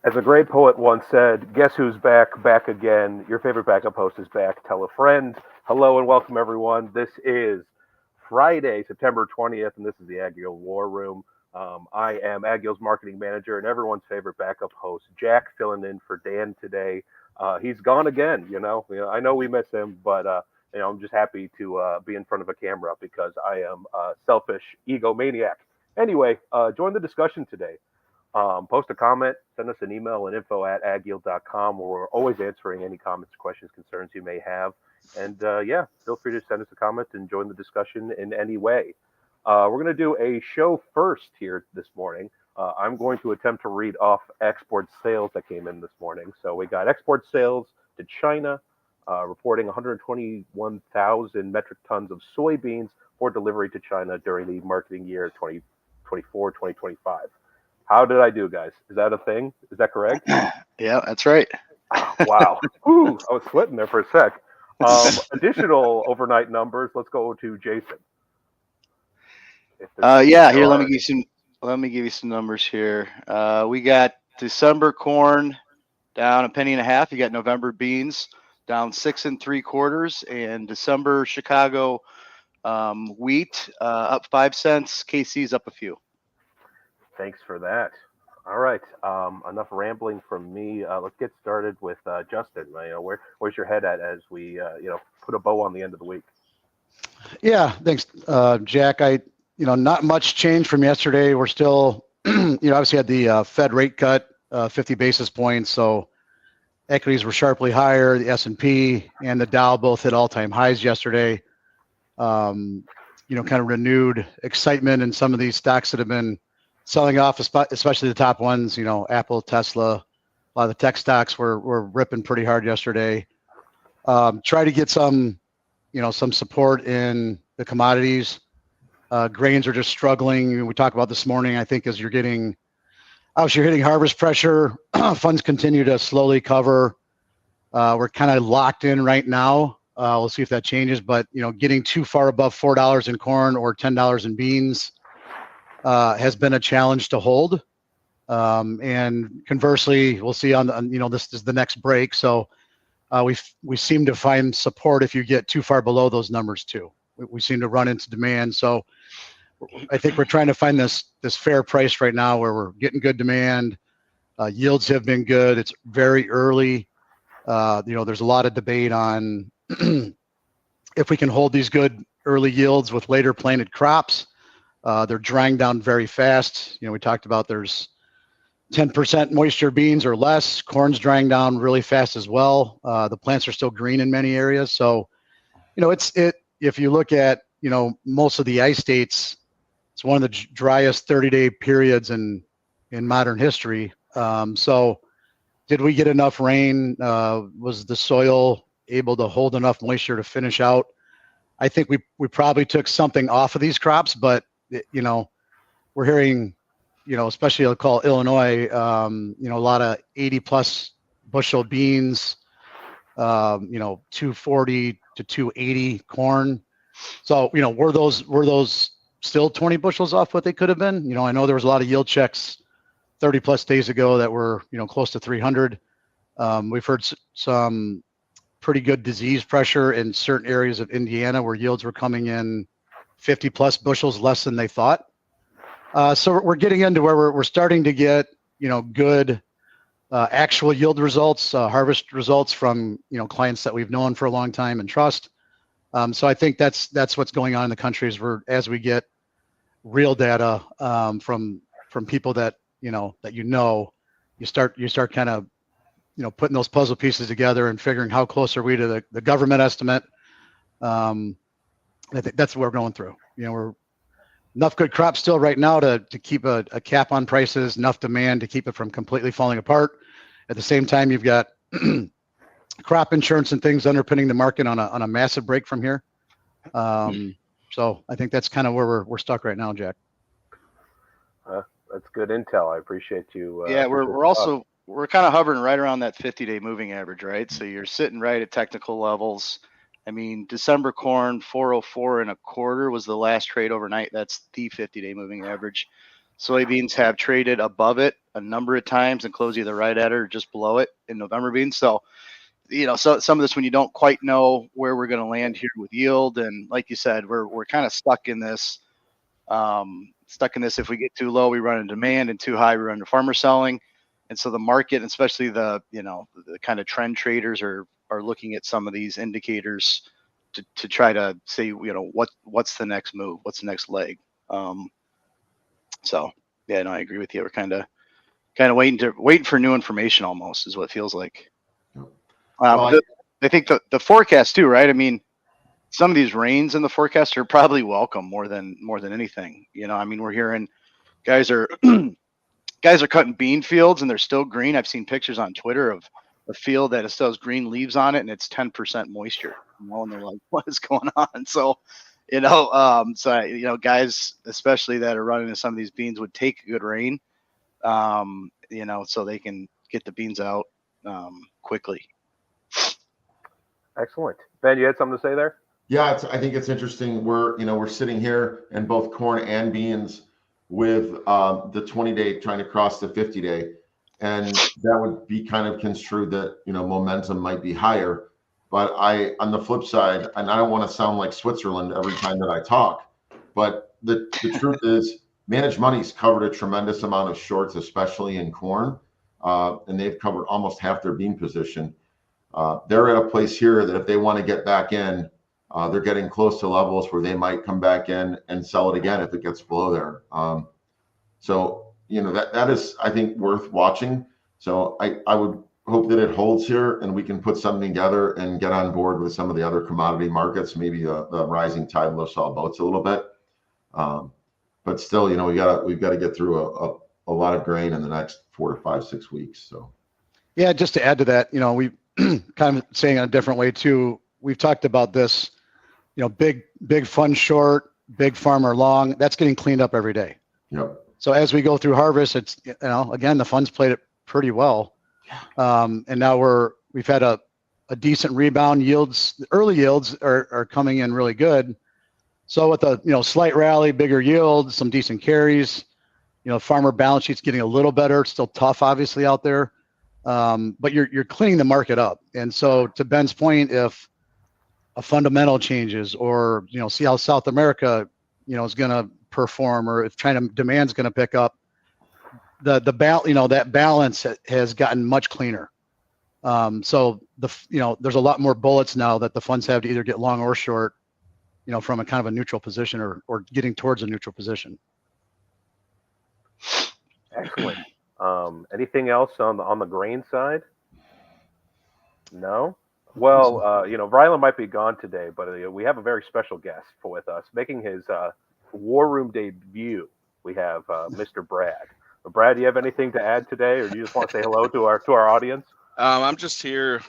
As a great poet once said, guess who's back, back again? Your favorite backup host is back. Tell a friend. Hello and welcome, everyone. This is Friday, September 20th, and this is the AgYield War Room. I am AgYield's marketing manager and everyone's favorite backup host, Jack, filling in for Dan today. He's gone again, I know we miss him, but I'm just happy to be in front of a camera because I am a selfish egomaniac. Anyway, join the discussion today. Post a comment, send us an email at info@agyield.com, where we're always answering any comments, questions, concerns you may have. And yeah, feel free to send us a comment and join the discussion in any way. We're going to do a show first here this morning. I'm going to attempt to read off export sales that came in this morning. So we got export sales to China, reporting 121,000 metric tons of soybeans for delivery to China during the marketing year 2024-2025. How did I do, guys? Is that a thing? Is that correct? Yeah, that's right. Wow. Whew, I was sweating there for a sec. Additional overnight numbers. Let's go to Jason. Yeah, here, let me give you some numbers here. We got December corn down 1.50 cents. You got November beans down 6 3/4, and December Chicago wheat up 5 cents. KC's up a few. Thanks for that. All right. Enough rambling from me. Let's get started with Justin. Where's your head at as we put a bow on the end of the week? Yeah, thanks, Jack. Not much change from yesterday. We're still, obviously had the Fed rate cut, 50 basis points. So equities were sharply higher. The S&P and the Dow both hit all-time highs yesterday. Kind of renewed excitement in some of these stocks that have been selling off, especially the top ones. Apple, Tesla, a lot of the tech stocks were ripping pretty hard yesterday. Try to get some support in the commodities. Grains are just struggling. We talked about this morning, I think, as you're hitting harvest pressure. Funds continue to slowly cover. We're kind of locked in right now. We'll see if that changes, but getting too far above $4 in corn or $10 in beans has been a challenge to hold. And conversely, we'll see this is the next break. So we seem to find support if you get too far below those numbers too. We seem to run into demand. So I think we're trying to find this fair price right now where we're getting good demand. Yields have been good. It's very early. There's a lot of debate on if we can hold these good early yields with later planted crops. They're drying down very fast. We talked about there's 10% moisture beans or less. Corn's drying down really fast as well. The plants are still green in many areas. So, if you look at, most of the ice states, it's one of the driest 30-day periods in modern history. So did we get enough rain? Was the soil able to hold enough moisture to finish out? I think we probably took something off of these crops, but we're hearing, especially I'll call Illinois, a lot of 80+ bushel beans, 240 to 280 corn. So, were those still 20 bushels off what they could have been? I know there was a lot of yield checks 30+ days ago that were, close to 300. We've heard some pretty good disease pressure in certain areas of Indiana where yields were coming in 50+ bushels less than they thought. So we're getting into where we're starting to get, good actual yield results, harvest results from, clients that we've known for a long time and trust. So I think that's what's going on in the country as we get real data from people that you start kind of putting those puzzle pieces together and figuring how close are we to the government estimate. I think that's what we're going through. We're enough good crops still right now to keep a cap on prices, enough demand to keep it from completely falling apart. At the same time, you've got crop insurance and things underpinning the market on a massive break from here. So I think that's kind of where we're stuck right now, Jack. That's good intel. I appreciate you. Yeah, we're kind of hovering right around that 50-day moving average, right? So you're sitting right at technical levels. I mean, December corn 404.25 was the last trade overnight. That's the 50-day moving average. Soybeans have traded above it a number of times and close either right at it or just below it in November beans. So, so some of this, when you don't quite know where we're going to land here with yield, and like you said, we're kind of stuck in this. If we get too low, we run into demand, and too high, we run into farmer selling. And so the market, especially the kind of trend traders are looking at some of these indicators to try to say, what's the next move, what's the next leg. So yeah, no, I agree with you. We're kind of waiting for new information, almost, is what it feels like. I think the forecast too, right? I mean, some of these rains in the forecast are probably welcome more than anything. I mean, we're hearing guys are cutting bean fields and they're still green. I've seen pictures on Twitter of a field that still has green leaves on it and it's 10% moisture. And they're like, what is going on? So, guys, especially that are running into some of these beans, would take a good rain, so they can get the beans out quickly. Excellent. Ben, you had something to say there? Yeah, I think it's interesting. We're sitting here in both corn and beans with the 20-day trying to cross the 50-day, and that would be kind of construed that momentum might be higher. But on the flip side, and I don't want to sound like Switzerland every time that I talk, but the truth is, managed money's covered a tremendous amount of shorts, especially in corn, and they've covered almost half their bean position. They're at a place here that if they want to get back in, they're getting close to levels where they might come back in and sell it again if it gets below there. So that is, I think, worth watching. So I would hope that it holds here and we can put something together and get on board with some of the other commodity markets. Maybe the rising tide lifts all boats a little bit. But still, we've got to get through a lot of grain in the next 4 to 5, 6 weeks. So Yeah, just to add to that, we kind of saying it a different way too. We've talked about this, big fund short, big farmer long. That's getting cleaned up every day. Yep. So as we go through harvest, it's again, the funds played it pretty well, and now we've had a decent rebound. Early yields are coming in really good. So with a slight rally, bigger yields, some decent carries, farmer balance sheet's getting a little better. It's still tough, obviously, out there. But you're cleaning the market up. And so to Ben's point, if a fundamental changes or, see how South America, is going to perform, or if China demand's going to pick up, that balance has gotten much cleaner. So there's a lot more bullets now that the funds have to either get long or short, from a kind of a neutral position or getting towards a neutral position. Excellent. Anything else on the grain side? No? Well, Rylan might be gone today, but we have a very special guest with us. Making his War Room debut, we have Mr. Brad. Brad, do you have anything to add today, or do you just want to say hello to our audience? I'm just here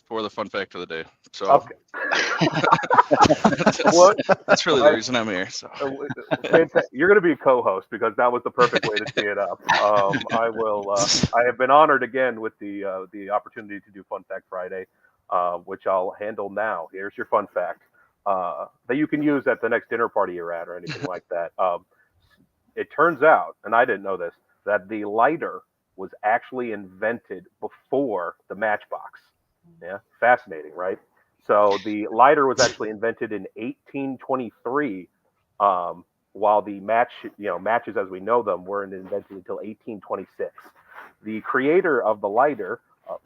for the fun fact of the day. So Okay. that's really the reason I'm here. So you're going to be a co-host because that was the perfect way to tee it up. I have been honored again with the opportunity to do Fun Fact Friday, which I'll handle now. Here's your fun fact that you can use at the next dinner party you're at or anything like that. It turns out, and I didn't know this, that the lighter was actually invented before the matchbox. Yeah, fascinating, right? So the lighter was actually invented in 1823, while the matches as we know them weren't invented until 1826. The creator of the lighter,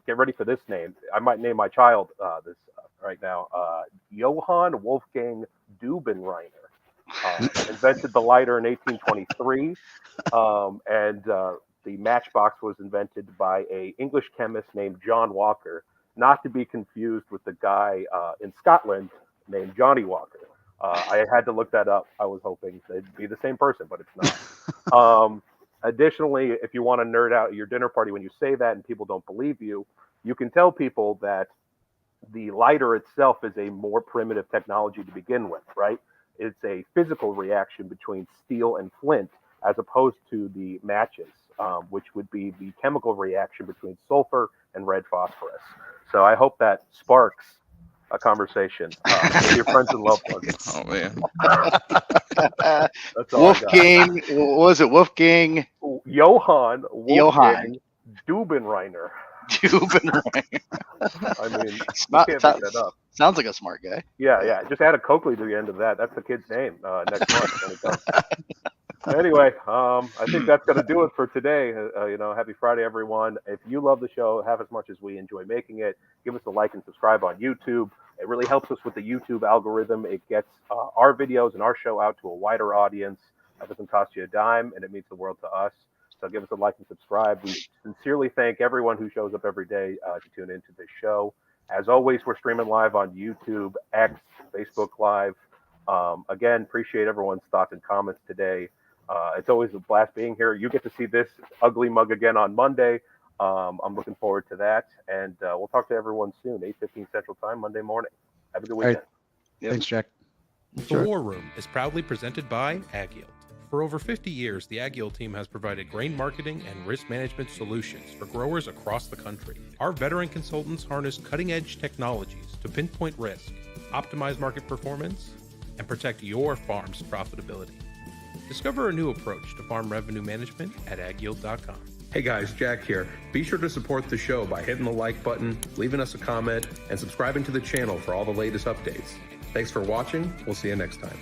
get ready for this name. I might name my child this right now. Johann Wolfgang Dubenreiner invented the lighter in 1823, and the matchbox was invented by an English chemist named John Walker. Not to be confused with the guy in Scotland named Johnny Walker. I had to look that up. I was hoping they'd be the same person, but it's not. Additionally, if you want to nerd out at your dinner party when you say that and people don't believe you, you can tell people that the lighter itself is a more primitive technology to begin with, right? It's a physical reaction between steel and flint as opposed to the matches, which would be the chemical reaction between sulfur and red phosphorus. So I hope that sparks a conversation with your friends and loved ones. oh man, That's all Wolfgang, what was it? Wolfgang Johann. Wolfgang Dubenreiner. I mean, you can't make that up. Sounds like a smart guy. Yeah. Just add a Coakley to the end of that. That's the kid's name next month when it comes. Anyway, I think that's going to do it for today. Happy Friday, everyone. If you love the show half as much as we enjoy making it, give us a like and subscribe on YouTube. It really helps us with the YouTube algorithm. It gets our videos and our show out to a wider audience. That doesn't cost you a dime, and it means the world to us. So give us a like and subscribe. We sincerely thank everyone who shows up every day to tune into this show. As always, we're streaming live on YouTube, X, Facebook Live. Again, appreciate everyone's thoughts and comments today. It's always a blast being here. You get to see this ugly mug again on Monday. I'm looking forward to that. And we'll talk to everyone soon, 8:15 Central Time, Monday morning. Have a good weekend. Right. Yep. Thanks, Jack. The War Room is proudly presented by AgYield. For over 50 years, the AgYield team has provided grain marketing and risk management solutions for growers across the country. Our veteran consultants harness cutting-edge technologies to pinpoint risk, optimize market performance, and protect your farm's profitability. Discover a new approach to farm revenue management at agyield.com. Hey guys, Jack here. Be sure to support the show by hitting the like button, leaving us a comment, and subscribing to the channel for all the latest updates. Thanks for watching. We'll see you next time.